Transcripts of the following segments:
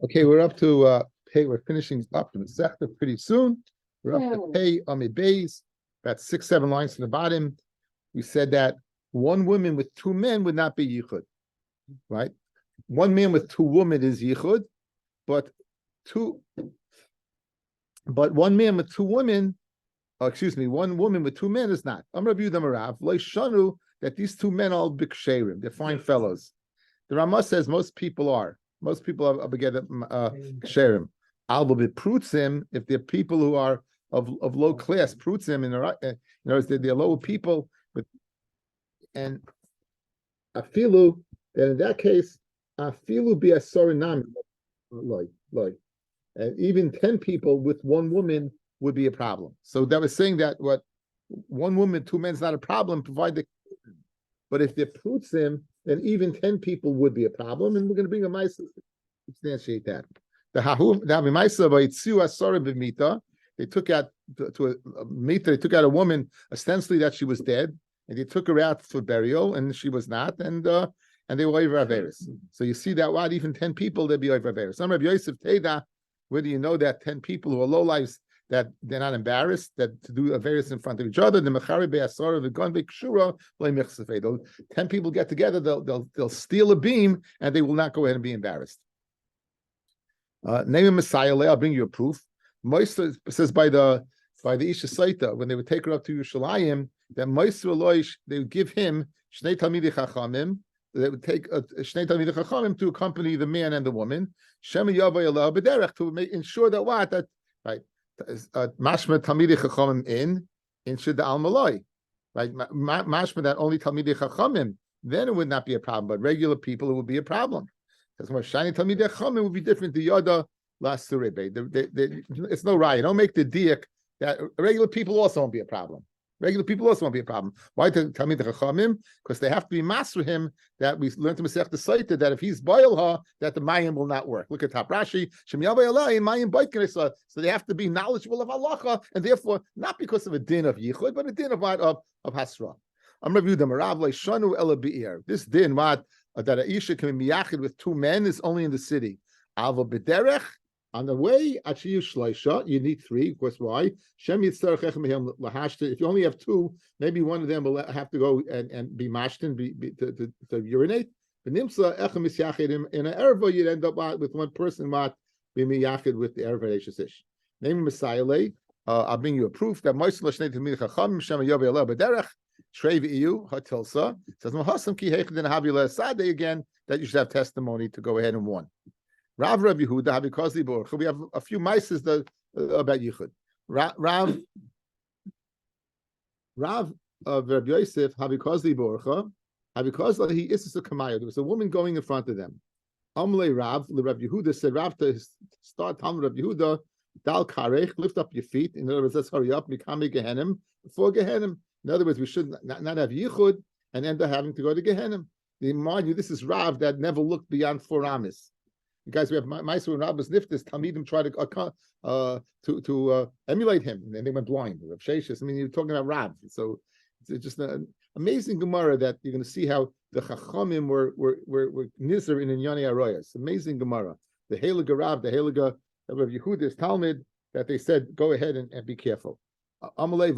Okay, we're up to pay. We're finishing up the Masechta pretty soon. We're up to pay Amid Beis. That's 6-7 lines to the bottom. We said that one woman with two men would not be yichud, right? One man with two women is yichud, but one man with two women, one woman with two men is not. I'm Rabbi Yudam Lo shanu that these two men are biksherim. They're fine fellows. The Ramah says most people are. Most people are beget ksherim. Alba b'prutzim, if they're people who are of low class, prutzim, they're lower people, and afilu, then in that case, afilu be a sorinami, and even 10 people with one woman would be a problem. So that was saying that what one woman, two men is not a problem, provided. But if they're prutzim, then even 10 people would be a problem, and we're going to bring a mice to substantiate that. They took out to a mita. They took out a woman ostensibly that she was dead, and they took her out for burial, and she was not, and they were over averis. So you see that what even 10 people they'd be over averis. Some Rabbi Yosef Teda, where do you know that 10 people who are low lives that they're not embarrassed that to do averis in front of each other? The mechari be'asara v'gon be'kshura le'michsafei. Those 10 people get together, they'll steal a beam, and they will not go ahead and be embarrassed. Name a Messiah. I'll bring you a proof. Moister says by the Isha Saita, when they would take her up to Yerushalayim, that Moister Eloish, they would give him Shnei Talmidei Chachamim. They would take Shnei Talmidei Chachamim to accompany the man and the woman. Shema Yavay Allah B'derech, to ensure that right, Mashma Talmidei Chachamim in Shida Al Malay, right? Mashma that only Talmidei Chachamim, then it would not be a problem, but regular people it would be a problem. Because more shiny Talmidei Chachamim would be different to Yada Las Surebe. It's no riot. Don't make the diak that regular people also won't be a problem. Regular people also won't be a problem. Why Talmidei Chachamim? Because they have to be master him. That we learned to Masech the Saita that if he's boilha, that the mayim will not work. Look at Top Rashi. Shem Yavay Allah in mayim boitkinesa. So they have to be knowledgeable of halacha, and therefore not because of a din of yichud, but a din of hasra. I'm Rabbi Yudam Rav Shanu Ela Be'ir. This din that a isha can be miyachid with two men is only in the city. Ava b'derech, on the way, achiyu shloisha, you need three. Of course, why? Shem yitzarech echem mehem lahashta. If you only have two, maybe one of them will have to go and be mashtin, to urinate. V'nimsa echem misyachid in an erva, you'd end up with one person be miyachid with the erva eishasish. Name Messiah. I'll bring you a proof that Moshe Lashnei Talmidei Chachamim Shem Yavei Allah b'derech. Shreiv Hatilsa says Mahasam ki hechadin havila sade again that you should have testimony to go ahead and warn. Rav Rabbi Yehuda Havikosli Borcha. We have a few mices about Yichud. Rav Rabbi Yosef Havikosli Borcha Havikosli he is a kamaya. There was a woman going in front of them. Amle Rav Rabbi Yehuda said Rav to start Talmud Rabbi Yehuda Dal Karech, lift up your feet. In other words, let's hurry up. Mikami Gehenim before Gehenim. In other words, we should not have yichud and end up having to go to Gehenim. Remind you, this is Rav that never looked beyond 4 amis. You guys, we have Ma'aser and Rabbis Niftis. Talmidim try to emulate him, and they went blind. Rav Sheshes. I mean, you're talking about Rav, so it's just an amazing Gemara that you're going to see how the Chachamim were nizer in Inyani Aroyas. Amazing Gemara. The Heilige Rav, the Heilige Rav Yehuda's Talmud that they said, go ahead and be careful. So what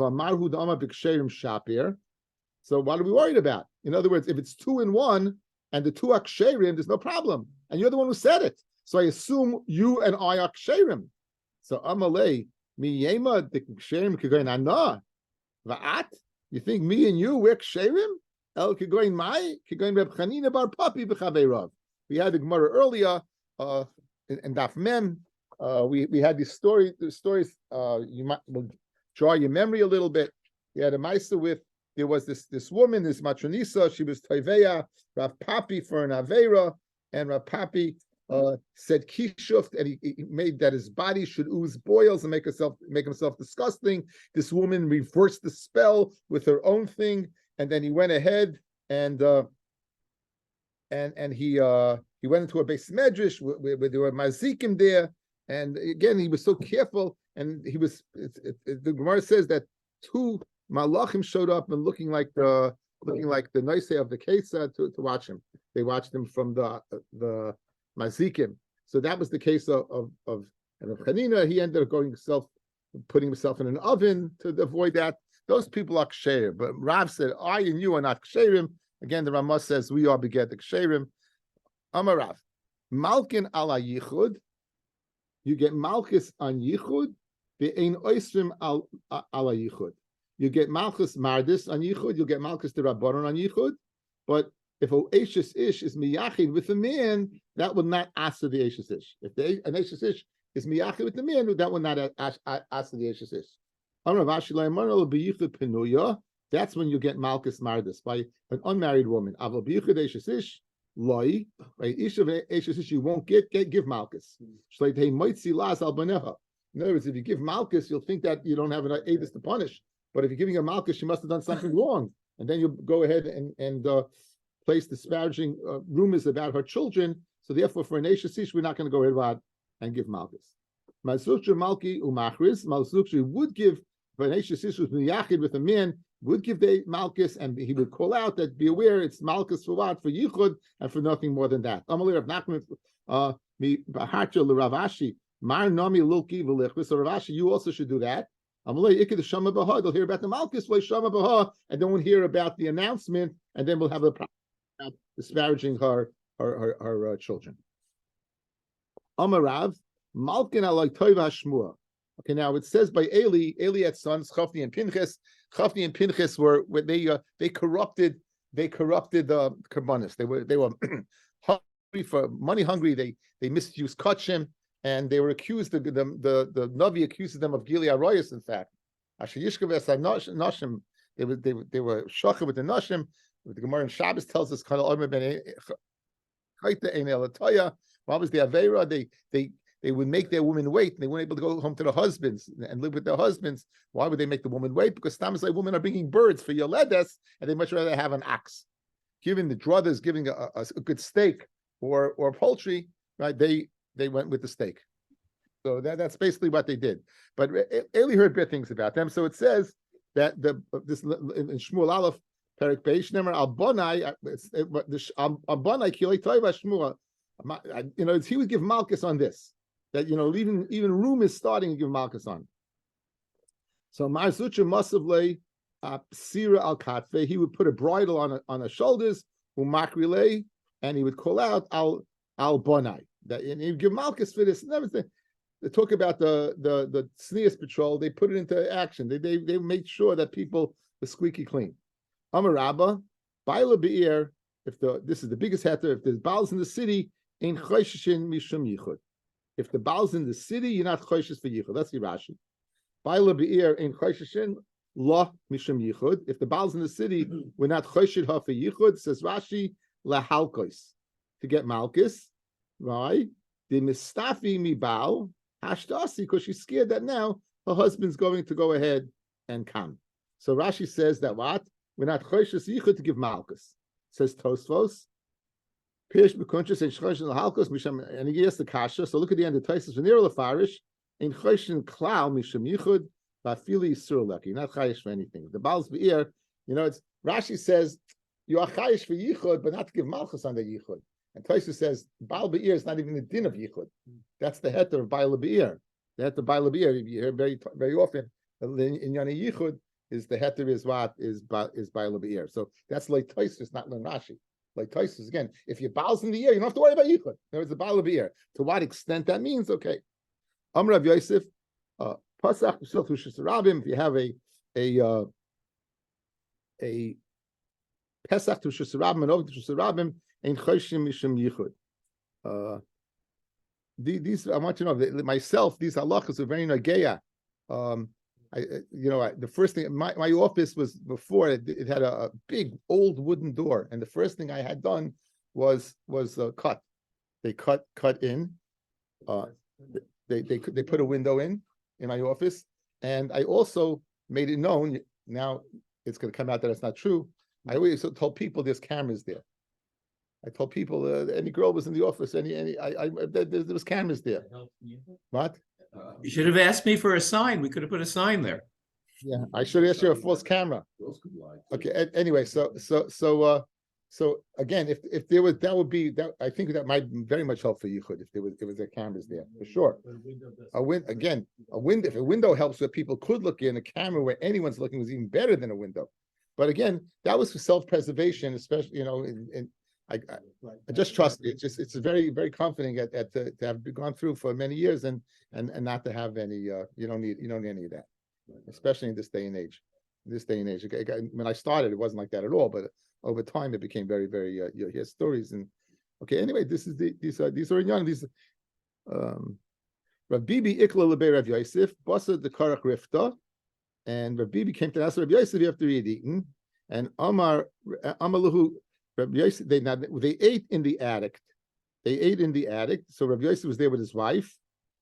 are we worried about? In other words, if it's 2 and 1 and the 2 are ksherim, there's no problem. And you're the one who said it. So I assume you and I are ksherim. So Amalei, mi yema the ksherim kigoin ana. Va'at? You think me and you we're ksherim? El kigoin mai kigoin Reb Chanina bar Papi b'chaveirav. We had the Gemara earlier in Daf Mem. We had these stories. You might draw your memory a little bit. We had a meister with, there was this woman, this matronisa, she was toiveya, Rav Papi for an aveira, and Rav Papi said kishuft, and he made that his body should ooze boils and make himself disgusting. This woman reversed the spell with her own thing, and then he went ahead and he went into a base medrash where there were mazikim there, and again he was so careful. And the Gemara says that 2 malachim showed up and looking like the noisei of the Kesa to watch him. They watched him from the mazikim. So that was the case of Chanina. He ended up putting himself in an oven to avoid that. Those people are ksherim. But Rav said, I and you are not ksherim. Again, the Ramah says we are beget the ksherim. Amar Rav, Malkin ala yichud. You get malchus on yichud. Ve'ein oisrim ala yichud. You get malchus mardis on yichud. You get malchus the rabbanon on yichud. But if a Eishes Ish is miyachid with a man, that will not asa the Eishes Ish. If an Eishes Ish is miyachid with the man, that will not asa the Eishes Ish. That's when you get malchus mardis by an unmarried woman. Aval biyuchid Eishes Ish loi by ish of Eishes Ish you won't give malchus. In other words, if you give malchus, you'll think that you don't have an edus to punish. But if you're giving a malchus, she must have done something wrong, and then you go ahead and place disparaging rumors about her children. So therefore, for an Eishes Ish, we're not going to go ahead and give malchus. Malzukcha malki umachris. Malzukcha would give, for an Eishes Ish was miyachid with a man, would give the malchus, and he would call out that be aware it's malchus for what? For yichud and for nothing more than that. Amalei Rav Nachman mi baharcha l'Ravashi mar nami lulki v'lichvis. So Ravashi, you also should do that. Amalei iked shama b'ha. They'll hear about the malchus, v'le shama b'ha, and then we'll hear about the announcement, and then we'll have the problem disparaging her children. Amarav Malkin alay toiva shmua. Okay, now it says by Eli had sons Chafni and Pinchas. Chafni and Pinchas were they corrupted the Karbanis. They were hungry for money hungry. They misused Kachim, and they were accused. The Navi accused them of Gili Arroyas. In fact, Asher Yishkav Nashim. They were shachar with the Nashim. The Gemara in Shabbos tells us, what was the Aveira? They would make their women wait, and they weren't able to go home to their husbands and live with their husbands. Why would they make the woman wait? Because sometimes women are bringing birds for Yoledes, and they much rather have an ox. Giving the druthers, giving a good steak or poultry, right? They went with the steak. So that's basically what they did. But Eli heard bad things about them. So it says that this in Shmuel Aleph, Perik Beish Nemer Albonai Kilei Toiva Shmuel. He would give malchus on this. That even room is starting to give malchus on. So Marzucha Masavle Sira al Katfe, he would put a bridle on the shoulders, Umakrile, and he would call out al Bonai. And he would give malchus for this and everything. They talk about the Sneas patrol, they put it into action. They made sure that people were squeaky clean. Amarabba, Baila Be'er, this is the biggest heter, if there's Baals in the city, ain't Choshishin Mishum Yichud. If the Baal's in the city, you're not Choshish for Yichud. That's the Rashi. Baila Be'er ain't Choshishin, La Mishum Yichud. If the Baal's in the city, we're not Choshid Ha for Yichud, says Rashi, La Halkos. To get Malchus, right? The Mistafi Mi Baal, Hashtasi, because she's scared that now her husband's going to go ahead and come. So Rashi says that what? We're not Choshish Yichud to give Malchus. Says Tosfos. And he gets the kasha. So look at the end of Taisus. V'nir lefarish in choshin klau mishum yichud ba'fili surleki. Not chayish for anything. The Baal's be'ir. It's Rashi says you are chayish for yichud, but not to give malchus on the yichud. And Taisus says Baal be'ir is not even the din of yichud. That's the heter of Baal be'ir. The heter of Baal be'ir. You hear very often in Yana yichud is the heter is Baal be'ir. So that's like Taisus, not like Rashi. Like Taisus again, if your Baal's in the air, you don't have to worry about yichud. There is the Baal of the air. To what extent that means, okay. Amr Rav Yosef, Pasach B'Shil Tushas Rabim. If you have a Pesach Tushas Rabim and over Tushas Rabim, ain't Choshim Mishum Yichud. These I want you to know that myself. These halachas are very nageya. The first thing my office was before it had a big old wooden door, and the first thing I had done was cut. They cut in. They put a window in my office, and I also made it known. Now it's going to come out that it's not true. I always told people there's cameras there. I told people any girl was in the office. There was cameras there. What? You should have asked me for a sign. We could have put a sign there. Yeah, I should have asked you a false camera. Okay. Anyway, so So again, if there was, that would be that. I think that might very much help for Yichud if there was cameras there for sure. A window. If a window helps where people could look in, a camera where anyone's looking was even better than a window. But again, that was for self-preservation, especially I just trust it. It's very very comforting to have gone through for many years and not to have any. You don't need any of that, especially in this day and age. When I started, it wasn't like that at all, but over time it became very, very. You hear stories and okay. Anyway, these are young. Rabbi Ikla Lebe Rav Yosef Basa the Karach Rifta, and Rabbi came to ask Rav Yosef after he had eaten, and Amalahu Rav Yosef they ate in the attic. They ate in the attic. So Rav Yosef was there with his wife,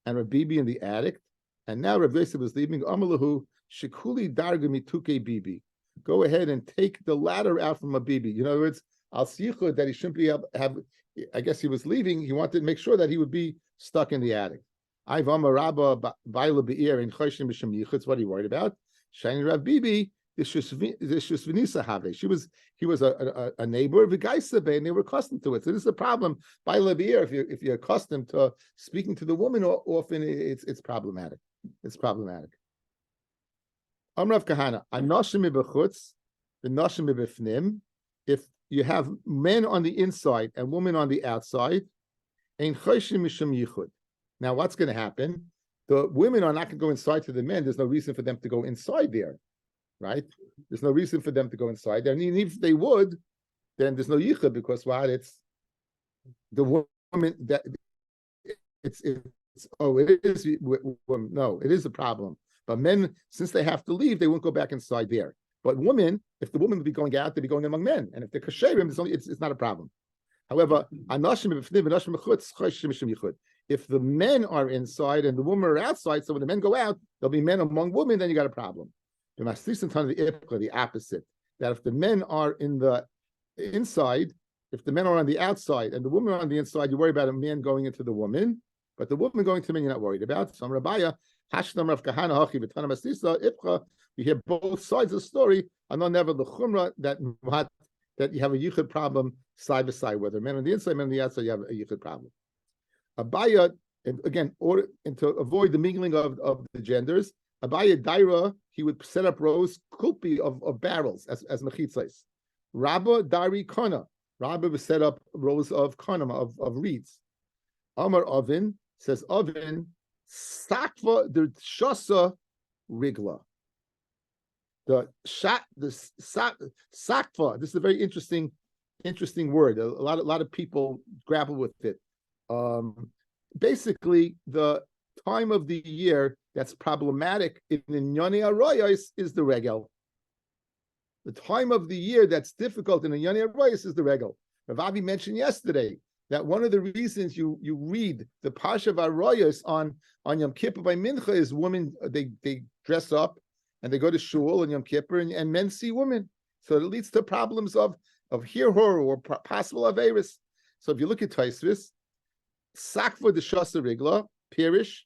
and Rabbi in the attic, and now Rav Yosef was leaving. Amalahu Shikuli Darga Mituke Bibi. Go ahead and take the ladder out from a bibi. In other words, al sichud that he shouldn't be have. I guess he was leaving. He wanted to make sure that he would be stuck in the attic. I've rabba baila be'ir in choshim b'shem yichutz. What are you worried about? Shiny Rav Bibi. This shusvinisa have. He was a neighbor of Gaisa, and they were accustomed to it. So this is a problem. Baila be'ir. If you're accustomed to speaking to the woman, often it's problematic. It's problematic. Amrav Kahana, Anoshim b'chutz, the Noshim b'fnim. If you have men on the inside and women on the outside, ein choshim mishum yichud. Now, what's going to happen? The women are not going to go inside to the men. There's no reason for them to go inside there, right? There's no reason for them to go inside there. And even if they would, then there's no yichud because what? It's the woman that it is a problem. But men, since they have to leave, they won't go back inside there. But women, if the woman would be going out, they'd be going among men. And if they're kasherim, it's not a problem. However, if the men are inside and the women are outside, so when the men go out, there'll be men among women, then you got a problem. The opposite. That if the men are in the inside, if the men are on the outside and the women are on the inside, you worry about a man going into the woman, but the woman going to the men you're not worried about. Some Rabbi, you hear both sides of the story, and not never the chumrah that you have a yichud problem side by side, whether men on the inside, men on the outside, you have a yichud problem. Abaya, and again, and to avoid the mingling of the genders, Abaya Daira, he would set up rows kulpi of barrels as mechitzais. Rabba Dari Kana, Rabba would set up rows of kanam of reeds. Amar Ovin says Ovin. Sakva the shasa rigla. The sakva. This is a very interesting word. A lot of people grapple with it. Basically, the time of the year that's problematic in Inyani Arroyos is the regel. The time of the year that's difficult in Inyani Arroyos is the regel. Rabbi mentioned yesterday that one of the reasons you read the Pasha of Arroyos on Yom Kippur by Mincha is women, they dress up and they go to shul on Yom Kippur and men see women. So it leads to problems of hirhor or possible averis. So if you look at Taisvis, Sakva the Shasa Rigla, Pirish,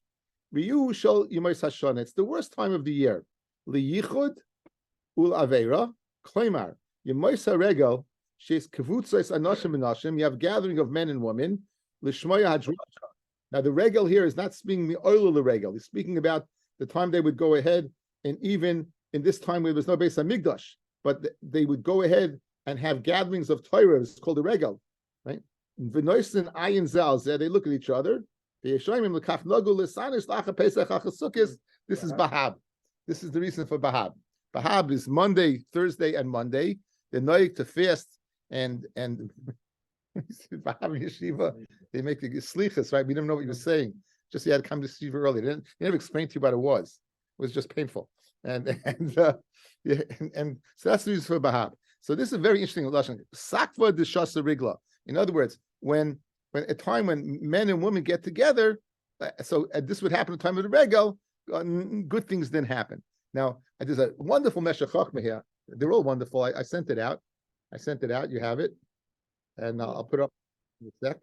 Riyu Shal Yomais Hashana. It's the worst time of the year. Liyichud ul Avera, Klaimar, Yomais HaRegel, She's kavutzos anoshim anoshim. You have gathering of men and women. Lishmoya hadrasha. Now the regel here is not speaking the oil of the regel. He's speaking about the time they would go ahead, and even in this time where there was no Beis Hamikdash, but they would go ahead and have gatherings of Torah. It's called the regel, right? V'noisen ayin zal. They look at each other. This is Bahab. This is the reason for Bahab. Bahab is Monday, Thursday, and Monday. They're noig to fast. And Yeshiva, they make the slichas, right? We didn't know what he was saying. Just he had to come to Yeshiva early. They never explained to you what it was. It was just painful. And so that's the reason for Bahab. So this is a very interesting lesson. Sakva de Shasa Rigla. In other words, when a time when men and women get together, this would happen at the time of the Regel, good things didn't happen. Now, there's a wonderful Meshech Chochmah here. They're all wonderful. I sent it out. You have it. And I'll put it up in a sec.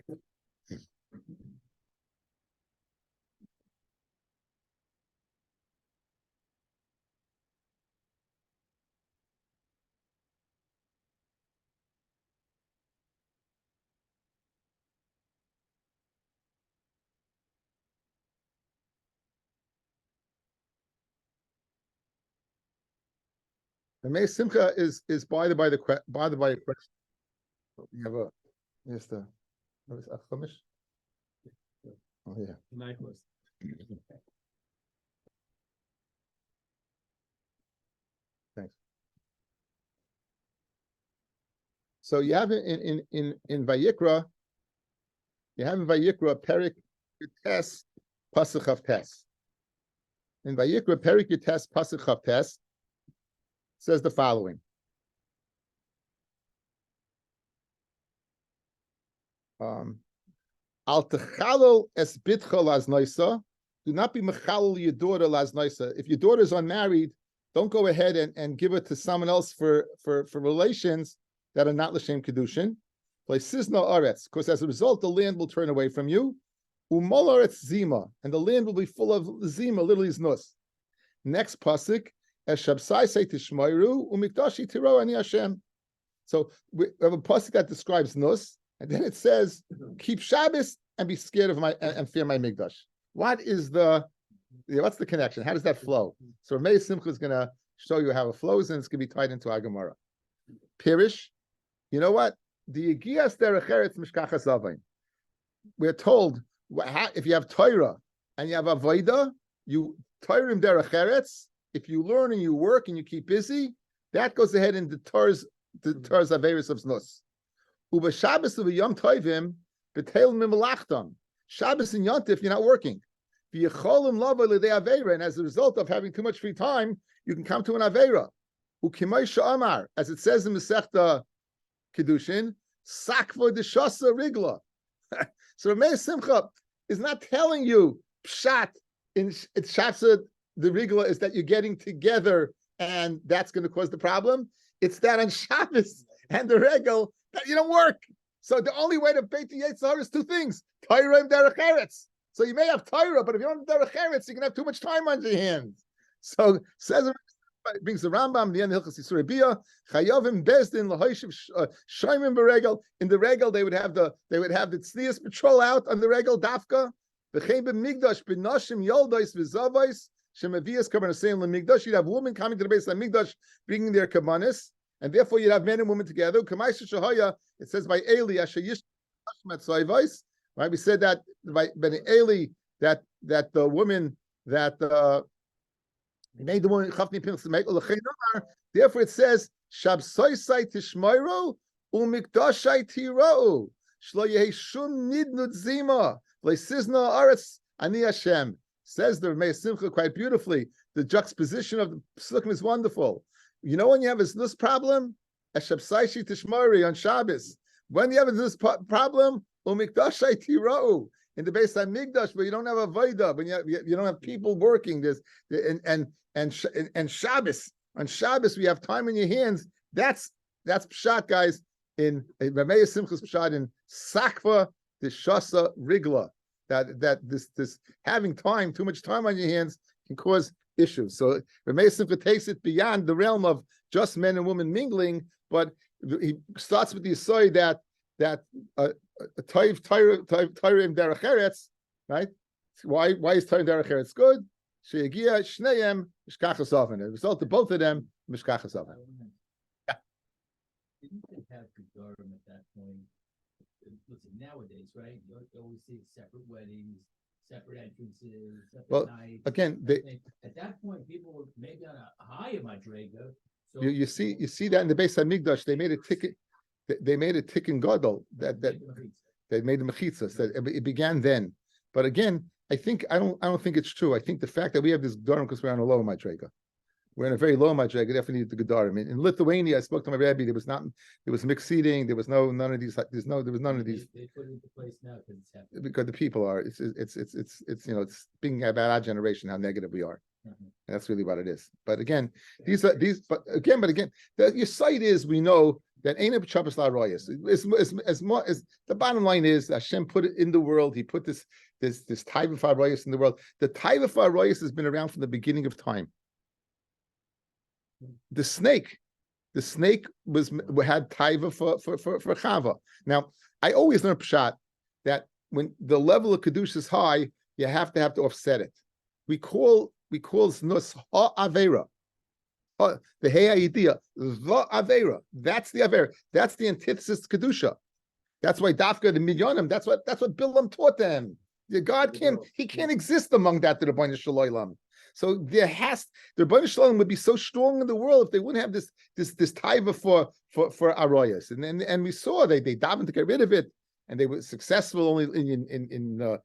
The May Simcha is bothered by a question. You have a yes the what is Achamish? Oh yeah. Thanks. So you have in Vayikra, you have in Vayikra Perik Tes Pasuk of Tes. In Vayikra Perik Tes Pasuk of Tes says the following. Al techalol es bitcha las noisa. Do not be mechalol your daughter las noisa. If your daughter is unmarried, don't go ahead and give it to someone else for relations that are not l'shem kedushin. Sizna aretz, because as a result, the land will turn away from you. Umol aretz zima, and the land will be full of zima, literally znus. Next pasuk, es shabsai say tishmayru umikdashi tiro ani Hashem. So we have a pasuk that describes nus. And then it says, keep Shabbos and be scared of my and fear my Mikdash. What's the connection? How does that flow? So Ramei Simcha is going to show you how it flows, and it's going to be tied into our Gemara. Pirish, you know what? The Yigiyas derech eretz mishkachas avain. We're told if you have Torah and you have Avodah, you Torahim derech eretz. If you learn and you work and you keep busy, that goes ahead and deters Averis of Znus. Uba Shabbos uba Yom Tovim betel mimalachtam. Shabbos and Yontif, you're not working. V'yecholim lava l'dei aveira, and as a result of having too much free time, you can come to an aveira. Ukimay sha'amar, as it says in Masechta Kidushin, sakva d'shasa rigla. So Ramei Simcha is not telling you pshat in Shasa the rigla is that you're getting together and that's going to cause the problem. It's that on Shabbos and the regal that you don't work. So the only way to bait the Yetzirah is two things: Torah and derech eretz. So you may have Torah, but if you don't have derech eretz, you can have too much time on your hands. So says brings the Rambam the end of Hilchos Yisur Bia Chayavim Bezdin LaHoishiv Shaimim Beregel. In the regal they would have the tznius patrol out on the regal dafka. V'chein b'migdash b'nashim yoldois v'zavos shemavias kavanasayim l'migdash. You'd have women coming to the base of Migdash bringing their kavanas. And therefore, you'd have men and women together. It says by Eli, right? We said that by Eli that the woman that made the woman. Therefore, it says Shabsoisai Tishmairu Umikdashai Tirau Shlo Yeheshum Nidnud Zima Leisizna Aretz Ani Hashem. Says the Ramei Simcha quite beautifully. The juxtaposition of the Psukim is wonderful. You know when you have a znus problem, a shabsaishi tishmari on Shabbos. When you have a znus problem, umikdashai tirau in the base of Migdash, but you don't have a vaida, when you don't have people working. There's and Shabbos on Shabbos we have time in your hands. That's pshat, guys. In Ramei Simchas pshat in sakva dishasa rigla. That this having time, too much time on your hands can cause issues. So Ramei Simcha takes it beyond the realm of just men and women mingling, but he starts with the aside that Torah in derech eretz, right? Why is Torah in derech eretz good? Sheyagia shneim mishkachas oven. The result of both of them mishkachas oven. Didn't they have Gedorim at that point? Listen, nowadays, right? You always see separate weddings, separate entrances, separate nights. Again, at that point, people were maybe on a higher madrega. So you see that in the Beis Hamikdash, they made a ticket. They made a tikkun gadol that they made the mechitzas. That it began then. But again, I don't think it's true. I think the fact that we have this gedarim because we're on a low madrega. We're in a very low madrega. Definitely need the gedarim. In Lithuania, I spoke to my Rabbi. There was mixed seating. There was none of these. There was none of these. They put it into place now because it's happening. Because the people are. It's being about our generation how negative we are. Mm-hmm. And that's really what it is. But again, But again, your site is we know that ain't a Shabbos la royas. As the bottom line is Hashem put it in the world. He put this taiva royas in the world. The taiva royas has been around from the beginning of time. The snake had taiva for Chava. Now I always learn pshat that when the level of Kiddush is high, you have to offset it. We call znus ha'avera. Oh, the hey idea, the avera. That's the avera. That's the antithesis to kedusha. That's why Dafka the Midyanim. That's what Bilam taught them. The God can't exist among that the Rebbeinu Shalom. So the Rebbeinu Shalom would be so strong in the world if they wouldn't have this taiva for arroyas. And we saw they davened to get rid of it, and they were successful only in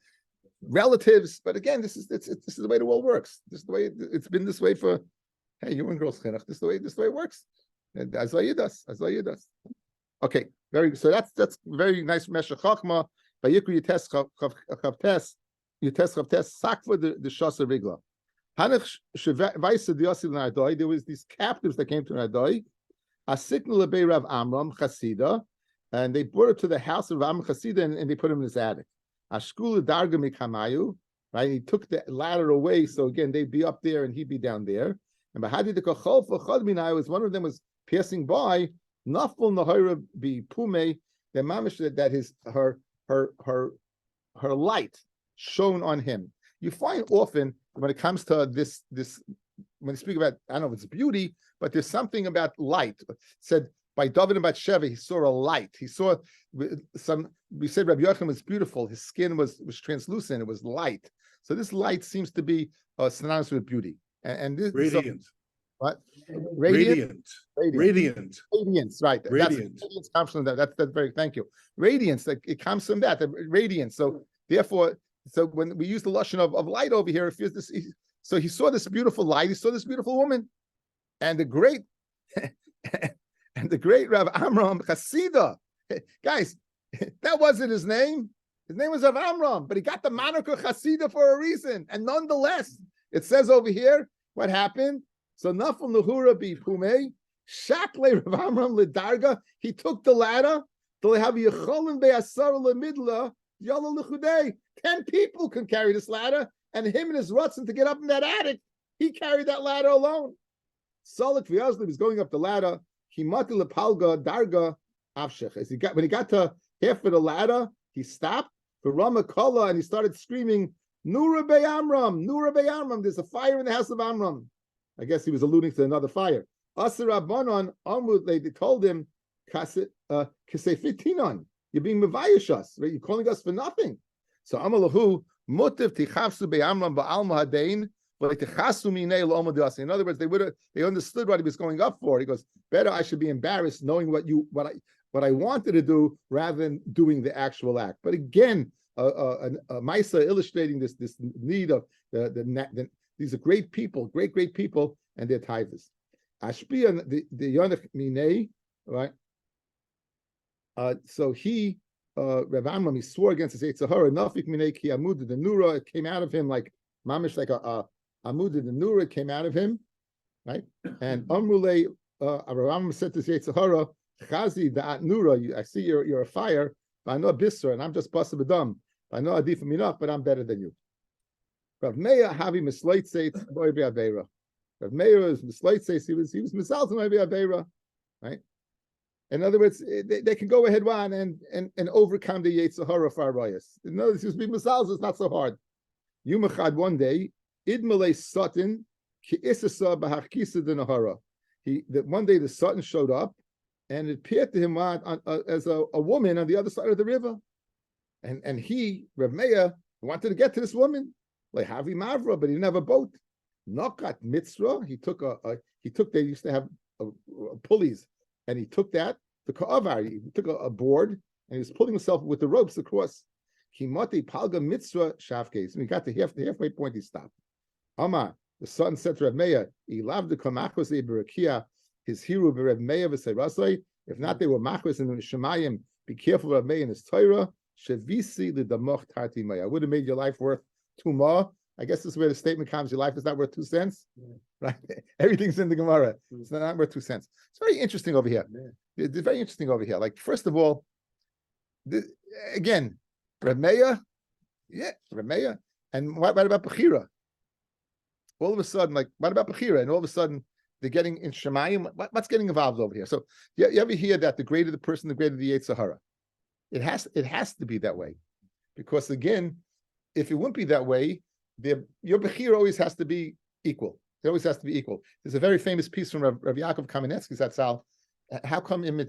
relatives. But again, this is the way the world works. This is the way it's been this way for. Hey, you and girls, this is the way it works. As does. Okay, so that's very nice. Mesha Chachma by Yikru Yites Chavtes Sakva the Shasa Rigla. Hanach Shvaisa Diasi Nardoi. There was these captives that came to Nardoi. Asiknu lebei Rav Amram Chasida, and they brought it to the house of Amram Chasida, and they put him in his attic. Ashkul Darga Mikamayu. Right, he took the ladder away, so again they'd be up there and he'd be down there. And Bahadi the Kachol for Chadminai was one of them was passing by. Naful Nahira be Pume, the mamish that his her light shone on him. You find often when it comes to this when you speak about, I don't know if it's beauty, but there's something about light. It said by David and Bathsheba, he saw a light. He saw we said Rabbi Yochanan was beautiful. His skin was translucent. It was light. So this light seems to be synonymous with beauty. And this Radiant. What? Radiance, right? Radiance comes from that. That's very. Thank you. Radiance, like it comes from that. The radiance. So therefore, when we use the lashon of light over here, if this, so he saw this beautiful light. He saw this beautiful woman, and the great Rav Amram Chasida. Guys, that wasn't his name. His name was Rav Amram, but he got the moniker Chasida for a reason. And nonetheless, it says over here what happened. So Nafal Nahura be Pume, Shakle Rav Amram Ledarga. He took the ladder. 10 people can carry this ladder, and him and his rutzen to get up in that attic, he carried that ladder alone. Salak Vyazli was going up the ladder. He mati lepalga darga avshech. When he got to half of the ladder, he stopped for Ramakala and he started screaming, Nura Be Amram, Nura Be Amram. There's a fire in the house of Amram. I guess he was alluding to another fire. Asar Rabbanon Amrut, they told him, Kasefitinon, you're being mevayish us, right? You're calling us for nothing. So Amalahu, Motiv Tichafsu Be Amram Ba'alma Hadain, in other words, they understood what he was going up for. He goes, better I should be embarrassed knowing what I wanted to do rather than doing the actual act. But again, a Maisa illustrating this need of these are great people, great people, and their tithers. Ashpia the Yonach Minei, right? So he Rav Amram, he swore against his Eitzahara, Nafik Minei Ki Amud the Nura, it came out of him like mamish, like a Amud the Nura came out of him, right? And Amrulei Rav Amram said to Eitzahara, Chazi da'at Nura, I see you're a fire, but I know Bisra, and I'm just Basa B'dam. I know Adif Minach, but I'm better than you. Rav Meir Havi Misleit Seitz Boy Be'Aveira. Rav Meir is Misleit Seitz, he was Misal to Boy Be'Aveira, right? In other words, they can go ahead one and overcome the Yetzirah for Arayas. In other words, be Misal, it's not so hard. Yumachad one day, Idmalei Satan Ki Isasa B'Hachkisa Denahara. One day the Satan showed up, and it appeared to him as a woman on the other side of the river, and he Rav Meir wanted to get to this woman. Like Havi Mavra, but he didn't have a boat. Nokat Mitzra, they used to have pulleys, and he took that to Ka'avar. He took a board and he was pulling himself with the ropes across. Kimati Palga Mitzra Shavkes. When he got to the halfway point, he stopped. Amar, the son said to Rav Meir, he loved the Kamachos Eberakia, his hero Rav Meir v'Seirasai. If not, they were Machos in the Shemayim. Be careful, Rav Meir in his Torah. Shevisi l'damoch tarti maya. I would have made your life worth 2 more. I guess this is where the statement comes: your life is not worth 2 cents, right? Everything's in the Gemara. It's not worth 2 cents. It's very interesting over here. It's very interesting over here. Like, first of all, again, Rav Meir, and what about Bechira? All of a sudden, like, what about Bechira? And all of a sudden, they're getting in Shemayim. What's getting involved over here? So you ever hear that the greater the person, the greater the Yetzirah? It has to be that way, because again, if it wouldn't be that way, your Bechira always has to be equal. It always has to be equal. There's a very famous piece from Rav Yaakov Kamenetsky Zatzal. How come the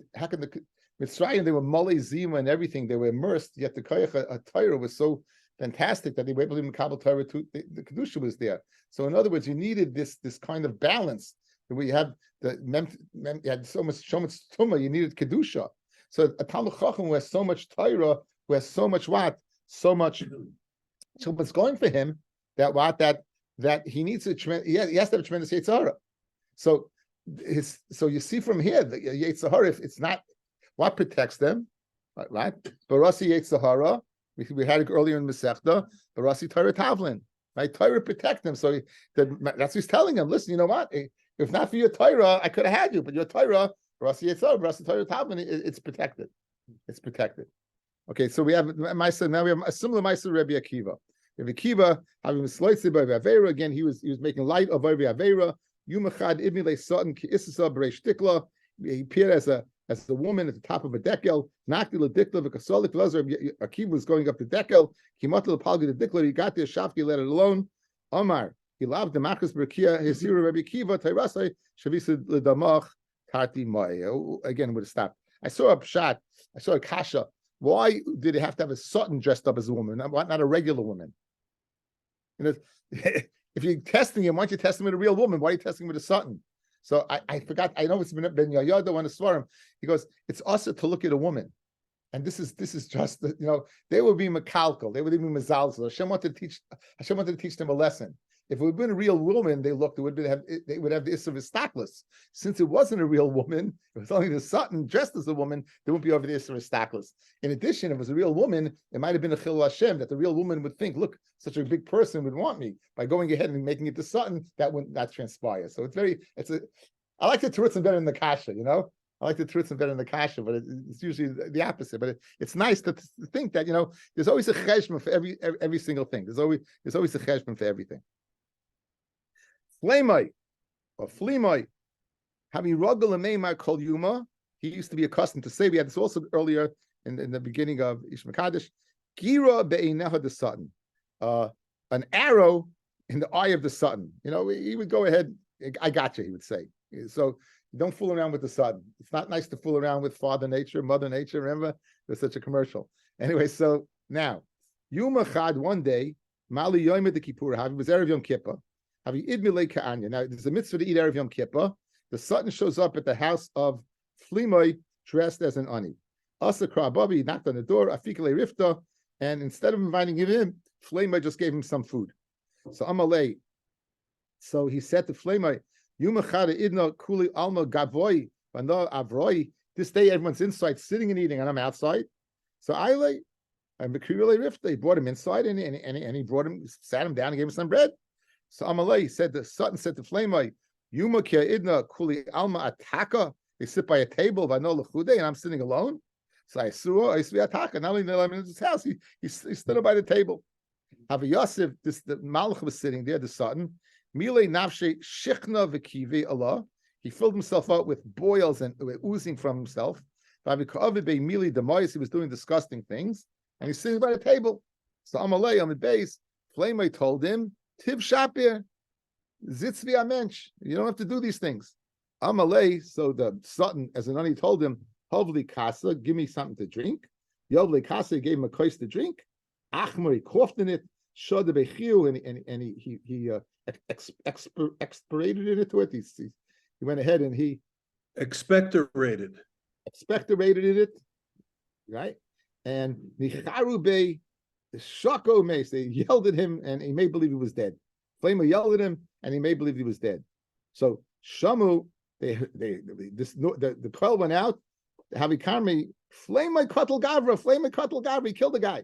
Mitzrayim, they were Mole Zima and everything, they were immersed, yet the Koyach Torah was so fantastic that they were able to Makabel Torah to the Kidushin was there. So in other words, you needed this kind of balance. We have you had so much Tumah, you needed Kedusha. So a Talmud Chacham who has so much Torah, who has so much so much what's going for him, that he needs he has to have a tremendous Yetzirah. So you see from here the Yetzirah, if it's not what protects them, right? Barasi Yetzirah, we had it earlier in Masechta, Barasi Torah Tavlin, right? Torah protect them. So that's what he's telling them. Listen, you know what? If not for your Torah, I could have had you, but your Torah, Barasi Yetzirah, Barasi Torah Tavlin, it's protected. It's protected. Okay, so we have Maisa. Now we have a similar Maisa Rabbi Akiva. Rabbi Akiva having misloitzi by Avera again. He was making light of Rabbi Avera. Yumachad ibni le satan ki isasa b'reish tikla. He appeared as a woman at the top of a dekel. Nakti le dikla v'kasolik v'lazar. Akiva was going up the dekel. Kimat le palgi the dikla. He got there. Shafki let it alone. Omar. He loved the machas b'rakia. His hero Rabbi Akiva tayrasai shavisa ledamach tarti mai. Again, would have stopped. I saw a pshat. I saw a kasha. Why did he have to have a satan dressed up as a woman, not a regular woman? You know, if you're testing him, why don't you test him with a real woman? Why are you testing him with a satan? So I forgot. I know it's Ben Yayada on the Svarim. He goes, it's also to look at a woman, and this is just they would be makalkal, they would be mazalzel. Hashem wanted to teach them a lesson. If it would have been a real woman, they would have the issue of istaklis. Since it wasn't a real woman, it was only the satan dressed as a woman, there wouldn't be over the issue of istaklis. In addition, if it was a real woman, it might have been a chil Hashem that the real woman would think, look, such a big person would want me. By going ahead and making it the satan, that would not transpire. So I like the terutzim better than the kasha, I like the terutzim better than the kasha, but it's usually the opposite. But it's nice to think that, there's always a cheshbon for every single thing. There's always a cheshbon for everything. Flemai or Flemai, having ruggle and meimar kol yuma. He used to be accustomed to say. We had this also earlier in the beginning of Ish Makadesh. Gira be'eineha the satan, an arrow in the eye of the satan. He would go ahead. I got you. He would say. So don't fool around with the satan. It's not nice to fool around with Father Nature, Mother Nature. Remember, there's such a commercial. Anyway, so now Yuma Chad one day Mali Yom de Kippur. He was Erev Yom Kippur. Now, there's a mitzvah to eat Erev Yom Kippur. The satan shows up at the house of Flimoi dressed as an ani. Asa Krababi, he knocked on the door, Afikale Rifta, and instead of inviting him in, Flimoi just gave him some food. So Amalei, so he said to Flimoi, Yumachada idna kuli alma gavoy, vano avroi. This day everyone's inside sitting and eating, and I'm outside. So Aile, and Bekirule Rifta, he brought him inside and he brought him, sat him down and gave him some bread. So Amalei said, the Satan said to Flamei, Yuma kia idna kuli alma ataka. They sit by a table, vano lechude, and I'm sitting alone. So I saw ataka. Not only did I in his house, he stood up by the table. Have Yosef, the Malach was sitting there, the Satan. Mile nafshe shichna v'kivi Allah. He filled himself up with boils and oozing from himself. He was doing disgusting things, and he's sitting by the table. So Amalei on the base, Flamei told him, Tiv Shapir, Zitzvi Amench. You don't have to do these things. Amalei, so the Satan, as an ani told him, Hovli Kasa, give me something to drink. Yovli Kasa gave him a kois to drink. Achmer, he coughed in it. Shod the Bechiu, and he expirated into it. He went ahead and he expectorated it, right? And Nicharu Bey, the Shako Mace, they yelled at him, and he made believe he was dead. Flamer yelled at him, and he made believe he was dead. So Shamu, the quail went out. Havikarmi, Flamer Katal Gavra, he killed the guy.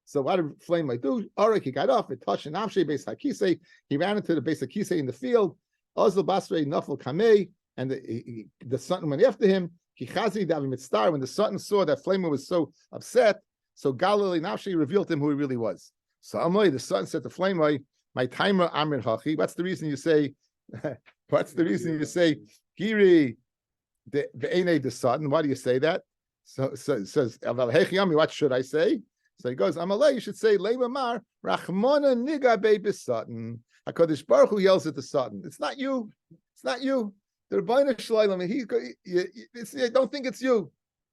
So what did Flamer do? Arik, he got off, it touched an Amshe base Hakise, he ran into the base Hakise in the field. Ozil Basre Nafal Kamei, and the Satan went after him. Kichazi Davi Mitztar, when the Satan saw that Flamer was so upset, so Galilee Nafshi revealed to him who he really was. So Amoy, the Satan said to Flamer, my timer Amrin Hachi. What's the reason you say? Giri the Ene the Satan? Why do you say that? So it says what should I say? So he goes, Amalei, you should say Leimamar Rachmana Niga Baby Satan. HaKadosh Baruch Hu yells at the Satan. It's not you. It's not you. The Rabbi Shalom, I don't think it's you,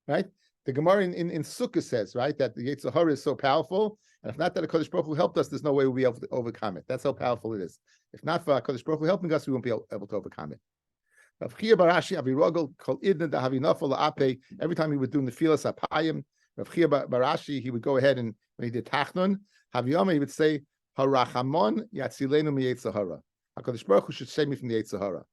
right? The Gemara in Sukkah says, right, that the Yetzer Hara is so powerful, and if not that HaKadosh Baruch Hu helped us, there's no way we'll be able to overcome it. That's how powerful it is. If not for HaKadosh Baruch Hu helping us, we won't be able to overcome it. Every time he would do Nefilas Apayim, Rav Chia Barashi, he would go ahead and when he did Tachnun, Haviyama, he would say, Harachamon Yatzilenu mi Yetzer Hara. HaKadosh Baruch Hu should save me from the Yetzer Hara.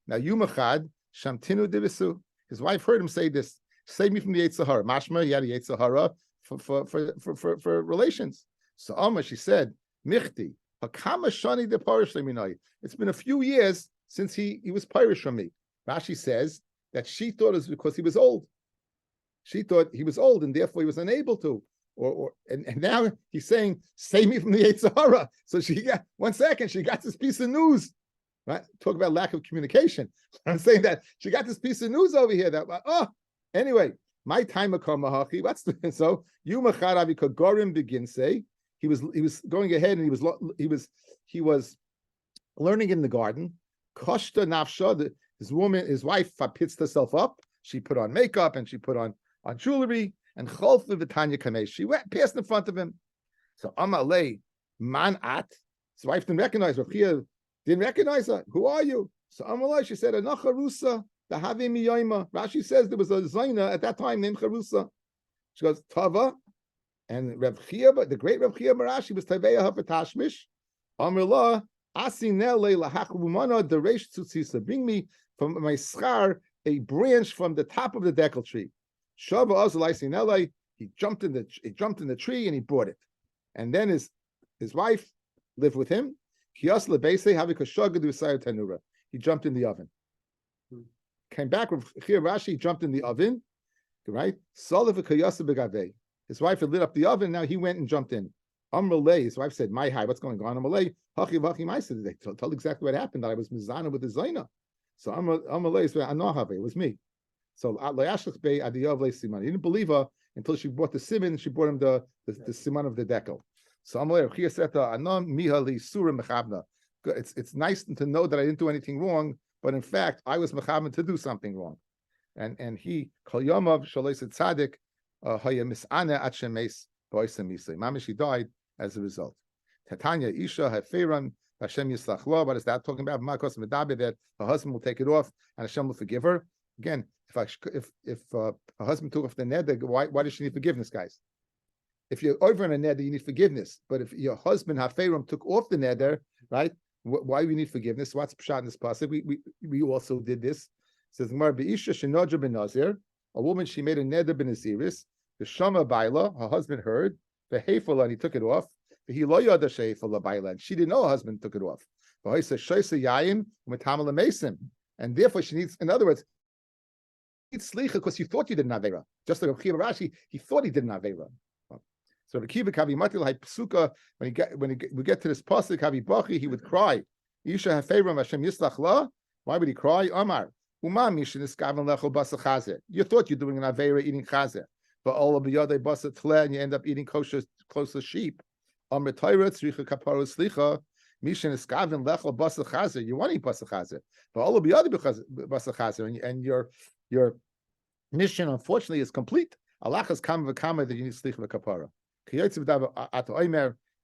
Now, Yumachad, Shamtinu Divisu, his wife heard him say this, save me from the Yetzer Hara. Mashma, he had a Yetzer Hara for relations. So Amma, she said, Michti, Hakama Shani de Parish Leminai. It's been a few years since he was Pirish from me. Rashi says that she thought it was because he was old. She thought he was old and therefore he was unable to. And now he's saying, save me from the Yetzer Hara. So she got, 1 second, she got this piece of news. Right? Talk about lack of communication. I'm saying that she got this piece of news over here that, anyway, my time mahachi. What's the so you macharavi kagorim begin say he was going ahead and he was learning in the garden. Koshta nafsha, his wife pitsed herself up. She put on makeup and she put on jewelry and cholf v'tanya kamesh. She went past in front of him. So Amalei man at his wife didn't recognize her. Didn't recognize her. Who are you? So Amalei, she said, Anacharusa, the Havi Miyaima. Rashi says there was a Zaina at that time named Charusa. She goes, Tava. And Rav Chia, the great Rav Chia Marashi was Taveya Hafatashmish. Amallah, Asinele Lahachumana, the Reish Tzutzisa. Bring me from my schar a branch from the top of the deckle tree. Shava Azalai Sinele, he jumped in the tree and he brought it. And then his wife lived with him. He jumped in the oven. Came back with Rashi, jumped in the oven, right? His wife had lit up the oven, now he went and jumped in. His wife said, my hi, what's going on? They told exactly what happened, that I was mizana with the Zaina. So Amalei said, it was me. So he didn't believe her until she brought the siman, she brought him the siman of the decal. So it's nice to know that I didn't do anything wrong, but in fact I was mechaber to do something wrong. And he kol yomav shalois tzaddik haya misana at shemes boisem misay. Mamish, died as a result. Tatanya isha hafiran Hashem yislach lo. What is that talking about? Makos medaber, that her husband will take it off and Hashem will forgive her. Again, if a husband took off the neder, why does she need forgiveness, guys? If you're over on a neder, you need forgiveness. But if your husband Haferim took off the neder, right? Why do we need forgiveness? What's pshat in this passage? We also did this. It says Be'isha shenodra ben nazir, a woman, she made a neder ben naziris. The shama baila, her husband heard. The hefala, and he took it off. The he lo yada sheifala baila, and she didn't know her husband took it off. But he says shaisa yayin u'metamala mesim, and therefore she needs. In other words, it's slicha because you thought you did an avera. Just like Rashi, he thought he did an avera. So the kiva kavi matil hay psuka, when we get to this pasuk kavi bachi, he would cry. Isha hafeiram Hashem yislach la. Why would he cry? Amar uma mishin iskaven lechol basa chazer. You thought you're doing an avera eating chazer, but all of the other basa tle, and you end up eating kosher sheep. Amar Torah tzricha kapara slicha. Mishin iskaven lechol basa chazer. You want to eat basa chazer, but all of the other basa chazer, and your mission, unfortunately, is complete. Allah has come v'kama that you need slicha v'kapara. It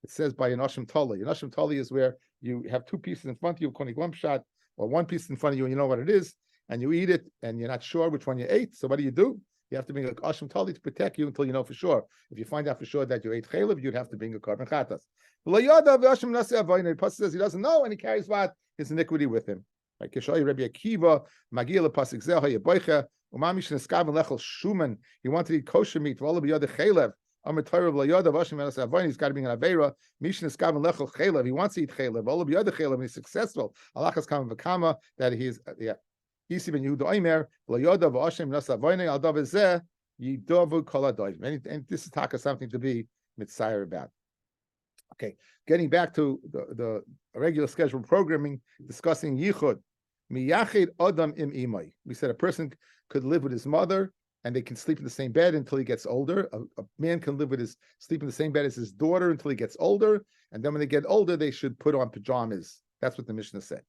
says by an Asham Tali. An Asham Tali is where you have two pieces in front of you, one shot, or one piece in front of you, and you know what it is, and you eat it, and you're not sure which one you ate. So what do? You have to bring an Asham Tali to protect you until you know for sure. If you find out for sure that you ate chaylev, you'd have to bring a carbon chatas. The pasuk says he doesn't know, and he carries what? His iniquity with him. Like Kishoy Rabbi Akiva, Magil pasuk zeh hayaboicha, umamishin eskaven lechel shuman. He wanted to eat kosher meat. V'olav b'yad chaylev. He's got to be an avera. Mishin is kaven lechel chaylev. He wants to eat chaylev. All of the other chaylev, and he's successful. Allah has come v'kama that he is. Isi ben Yehuda Omer layoda v'Hashem nasa avoyne al davar zeh yidovu kol hadoivim. And this is taka something to be mitzayir about. Okay, getting back to the regular scheduled programming, discussing yichud miyachid adam im imay. We said a person could live with his mother, and they can sleep in the same bed until he gets older. A man can sleep in the same bed as his daughter until he gets older. And then when they get older, they should put on pajamas That's what the Mishnah said.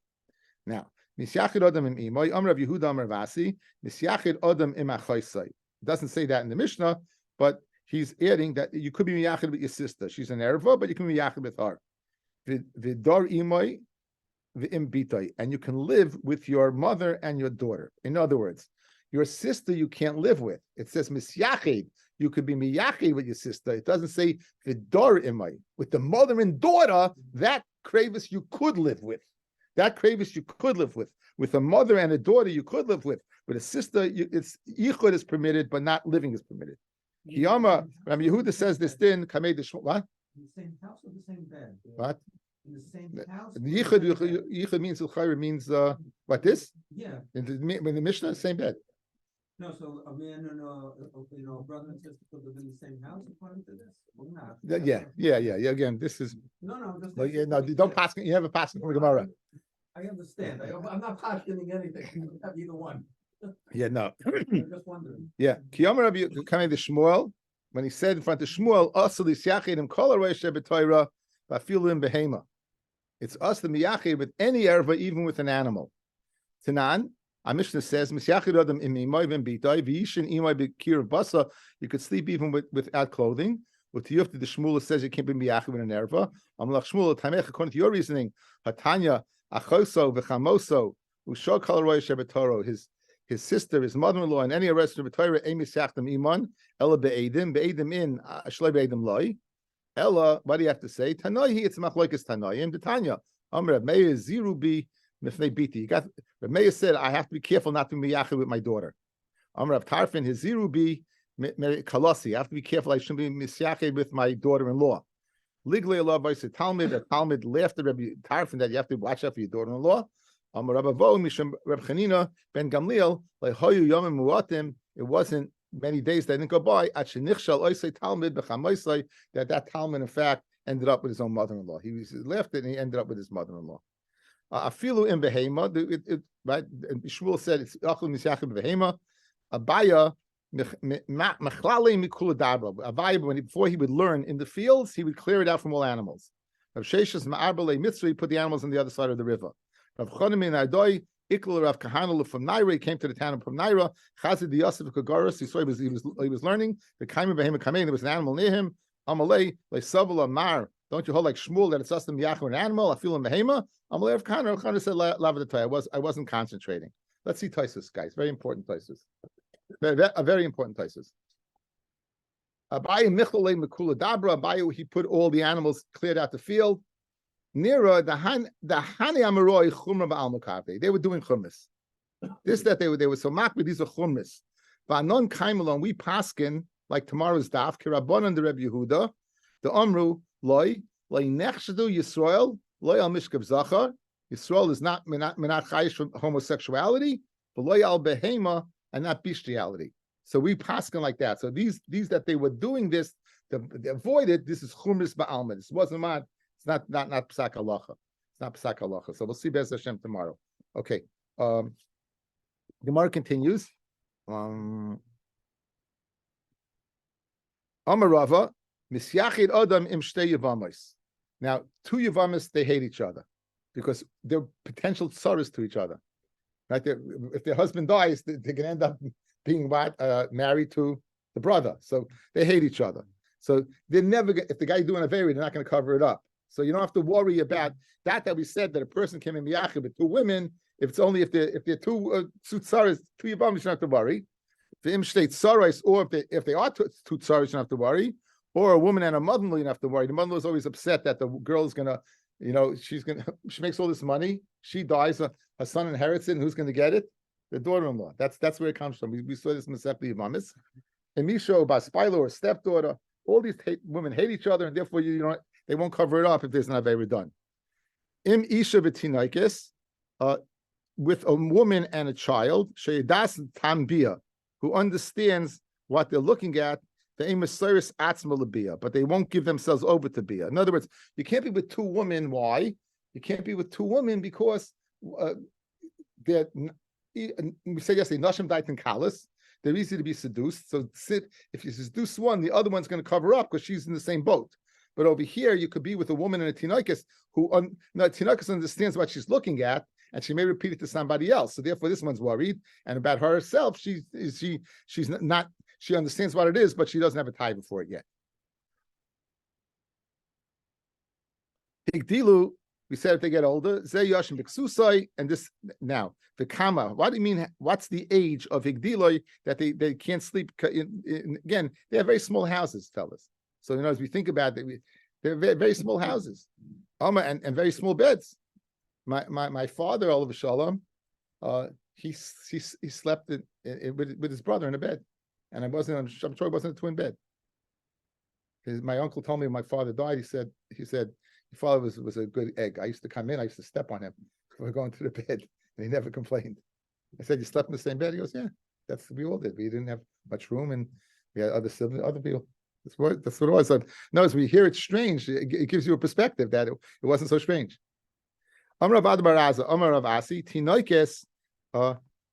Now, Misyachid Adam im Imoy, Amr Rav Yehuda Amr Vasi, Misyachid Adam im Achaisai. It doesn't say that in the Mishnah, but he's adding that you could be miyachid with your sister. She's an erva, but you can be miyachid with her. V'dar imoy v'im bitay, and you can live with your mother and your daughter. In other words, your sister you can't live with. It says misyachid. You could be miyachid with your sister. It doesn't say v'dar imoy. With the mother and daughter, that kravis you could live with. That kravis you could live with. With a mother and a daughter you could live with. With a sister, it's yichud is permitted, but not living is permitted. Kiyama, Rabbi Yehuda says this din, Kamei de what? In the same house or the same bed? What? In the same house? Yichud means what this? Yeah. In the Mishnah, same bed. No, so a man and a brother and sister could live in the same house according to this? Or not? Yeah. Again, this is No, just. don't pass. You have a pass from Gemara. I understand. I'm not questioning anything. I don't have either one. Yeah, no. I'm just wondering. Yeah. Kiyama Rabbi coming to Shmuel, when he said in front of Shmuel, Asali Siachidim Kol Aroisha B'Torah Vafilim Behema. It's us the miyachid with any erva, even with an animal. Tanan, our Mishnah says, Misyachid Adam im Imoy v'Bitay v'Yishin Imoy b'Kir Basa. You could sleep even without clothing. With Tiyufti, the Shmuel says you can't be miyachid with an erva. Amalach Shmuel Tamech, according to your reasoning, Hatanya Achoso v'Chamoso Ushol Kol Aroisha B'Torah. His sister, his mother-in-law, and any arrested of Torah, Emis Yachtam Iman, Ella be'edim in, Shloi be'edim loy. Ella, what do you have to say? Tanoi, it's machlokes Tanoim, the Tanya. Amr Rav Meir Zirubi Mifnei Biti. You got Rav Meir said, I have to be careful not to be miyachid with my daughter. Amr Rav Tarfin, his Zirubi Kalasi. I have to be careful. I shouldn't be misyachid with my daughter-in-law. Legally, Allah voice Talmud. A Talmud laughed at Rabbi Tarfin that you have to watch out for your daughter-in-law. Amar Rabbi Vo Mishum Reb Chanina ben Gamliel like Hoyu Yomim Muatim. It wasn't many days that didn't go by. At Shenichshal Oisei Talmud b'Chamoisei that Talmud in fact ended up with his own mother-in-law. He left it and he ended up with his mother-in-law. Afilu in Behema. Right? Shmuel said it's Achlu Misyachim Behema. Abaya Machlale Mikula Dabra. Abaya before he would learn in the fields, he would clear it out from all animals. Rav Sheshas Ma'arbale Mitzri, he put the animals on the other side of the river. Rav Chonim in Ardoi, Ikla Rav Kahana from Naira, he came to the town of Naira. Chazid the Yosef Kagaris, he saw he was learning. The Kaimim Behema Kamein, there was an animal near him. Amalei like Savula Mar. Don't you hold like Shmuel that it's us the Miyach an animal? I feel in Behema. Amalei Rav Kahana. Rav Kahana said Lava I wasn't concentrating. Let's see Taisus, guys. Very important Taisus. Very important Taisus. Abayi Michalei Mekula Dabra. Abayi he put all the animals cleared out the field. Nira the Hani Amaroi Chumra Ba'al they were doing chumras. This that they were so makbid. These are chumras. Va'anon Kaimelon we paskin like tomorrow's daf Kirabon the Rebbe Yehuda the Amru loy nechshadu Yisrael loy al mishkav zachar. Yisrael is not chayish from homosexuality, but loy al behema and not bestiality. So we paskin like that. So these that they were doing this to avoid it. This is chumras ba'alma. This wasn't mad. It's not psak halacha. It's not psak halacha. So we'll see Be'ez Hashem tomorrow. Okay. Gemara continues. Amar Rava misyachid adam im shtei yavamis. Now, two yavamis they hate each other because they're potential tsaras to each other. Right? If their husband dies, they can end up being married to the brother. So they hate each other. So they're never. If the guy's doing a very, they're not going to cover it up. So you don't have to worry about that we said that a person can be miyachid with two women. If it's only if they're two tsaras, two yavamis, you don't have to worry. If im state tsaras, or if they are two tsaras, you don't have to worry. Or a woman and a mother-in-law, you don't have to worry. The mother-in-law is always upset that the girl is gonna, she makes all this money. She dies, her son inherits it, and who's going to get it? The daughter-in-law. That's where it comes from. We saw this in the Masechta Yevamos. And Misho, Baspilo, or stepdaughter, all these women hate each other, and therefore they won't cover it up if there's not very done. Im Isha v'tinaikis, with a woman and a child, sheyedas tambia, who understands what they're looking at, the emisaris atzma lebia, but they won't give themselves over to bia. In other words, you can't be with two women. Why? You can't be with two women because they're. We said yesterday, nashim daitin kalas. They're easy to be seduced. So if you seduce one, the other one's going to cover up because she's in the same boat. But over here, you could be with a woman and a tinoikis who, tinoikis understands what she's looking at, and she may repeat it to somebody else. So therefore, this one's worried, and about herself, she's not. She understands what it is, but she doesn't have a tie before it yet. Higdilu, we said if they get older, Zeh Yashim B'Ksusai, and this now the Kama. What do you mean? What's the age of Higdiloi that they can't sleep? Again, they have very small houses, fellas. So as we think about it, they're very, very small houses, and very small beds. My father, all of a shalom, he slept with his brother in a bed, and I'm sure it wasn't a twin bed. My uncle told me when my father died, he said your father was a good egg. I used to come in, I used to step on him before going to the bed, and he never complained. I said, you slept in the same bed? He goes, yeah, we all did. We didn't have much room, and we had other siblings, other people. That's what it was. So, as we hear it's strange, it gives you a perspective that it wasn't so strange. Amar Rav Adbaraza, Amar Rav Asi, Tinoikes,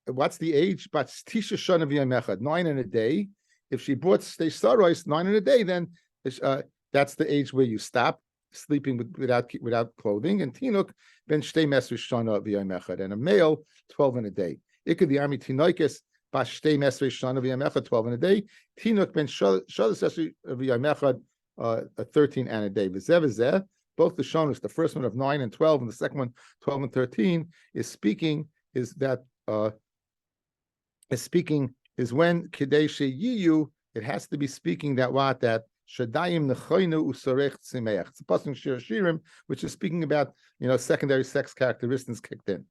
what's the age? But Tisha Shana V'Yamechad, 9 in a day. If she brought Steish Sarois 9 in a day, then that's the age where you stop sleeping without clothing. And Tinuk ben Shtei Mesri Shana V'Yamechad, and a male 12 in a day. Ikad the army Tinoikes. Bas Shtei Mesrei Shana V'Yamechad 12 in a day. Tinuk ben Shalas Esrei V'Yamechad 13 and a day. V'zeh both the Shonas, the first one of 9 and 12, and the second one 12 and 13, is when Kidei Sheyiyu, it has to be speaking that Shadayim Nechoinu Usorech Tzimeach. It's a pasuk Shir Shirim, which is speaking about secondary sex characteristics kicked in.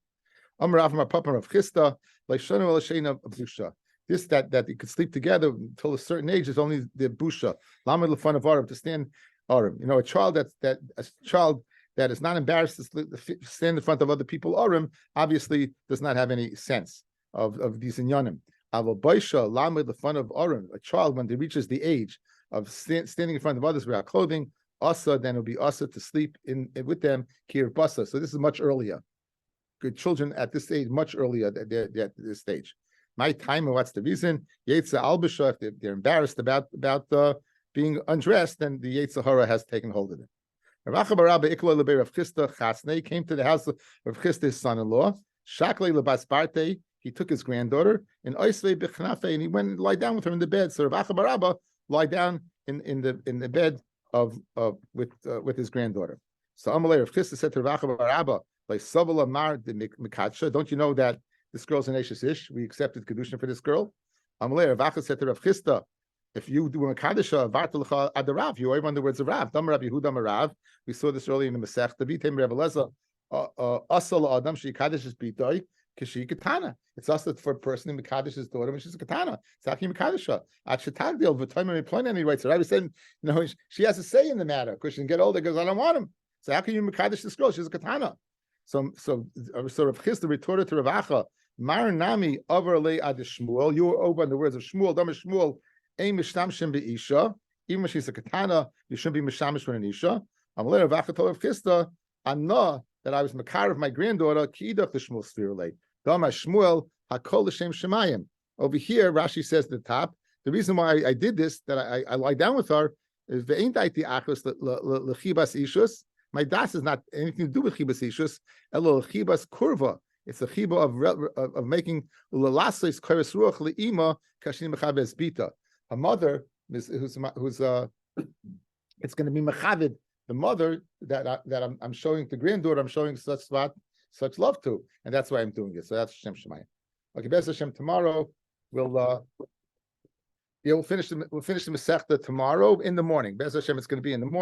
This that you could sleep together until a certain age is only the busha. Lamed lefan of arim, to stand arim. A child that is not embarrassed to stand in front of other people arim obviously does not have any sense of these inyanim. Aval baisha lamed lefan of arim. A child, when he reaches the age of standing in front of others without clothing, asa, then it'll be asa to sleep with them kir basa. So this is much earlier. Good children at this age, much earlier at this stage. My time, and what's the reason? Yetza albisha, if they're embarrassed about being undressed, then the Yetza hara has taken hold of them. Rav Chisda came to the house of Rav Chisda, his son-in-law. Shaklei lebas parte, he took his granddaughter, and Oisvei b'chnafe, and he went and lie down with her in the bed. So Rav Rabba lie down in the bed with his granddaughter. So Amalei Rav Chisda said to Rav Rabba, like Savala Mar de Mikadsha, don't you know that this girl's an Ashes Ish? We accepted Kidushin for this girl. Amalei Rav Acha said to Rav Chisda, if you do a Mekadisha, Vartalcha Adarav, you over on the words of Rav. Dam Rabbi Yehuda Marav. We saw this earlier in the Masech. Davitem Rav Elazar, Asal Adam, she Kaddish is Bitoi, Kishi Katana. It's also for a person in Mekadish's daughter when she's a Katana. Saki Mekadisha. At Shatagdil, V'toimer Reploin, he writes. So Rabbi said, she has a say in the matter. Because she can get older, because I don't want him. So how can you Mekadish this girl? She's a Katana. So Rav Chisda retorted to Rav Acha, Mar Nami Avarle Ad Shmuel. You were over on the words of Shmuel. Dama Shmuel, Ein Mishtamshim Be'isha. Even when she's a katana, you shouldn't be mishamish when an isha. Amalei Rav Acha told Rav Chisda, Anna, that I was makar of my granddaughter, Kiidach the Shmuel Svirulei. Dama Shmuel Hakol L'Shem Shemayim. Over here, Rashi says at the top, the reason why I did this, that I lie down with her, is Ve'ein Daiti Achos L'Chibas Ishus. My das is not anything to do with chibas ishus. Elo chibas kurva. It's a chiba of making ulalasis kairos ruach leima kashin mechavez bita. A mother who's it's going to be mechavid. The mother that I'm showing the granddaughter, I'm showing such love to, and that's why I'm doing it. So that's Shem Shemayim. Okay, Bez Hashem. Tomorrow we'll finish the Masechta tomorrow in the morning. Bez Hashem, it's going to be in the morning.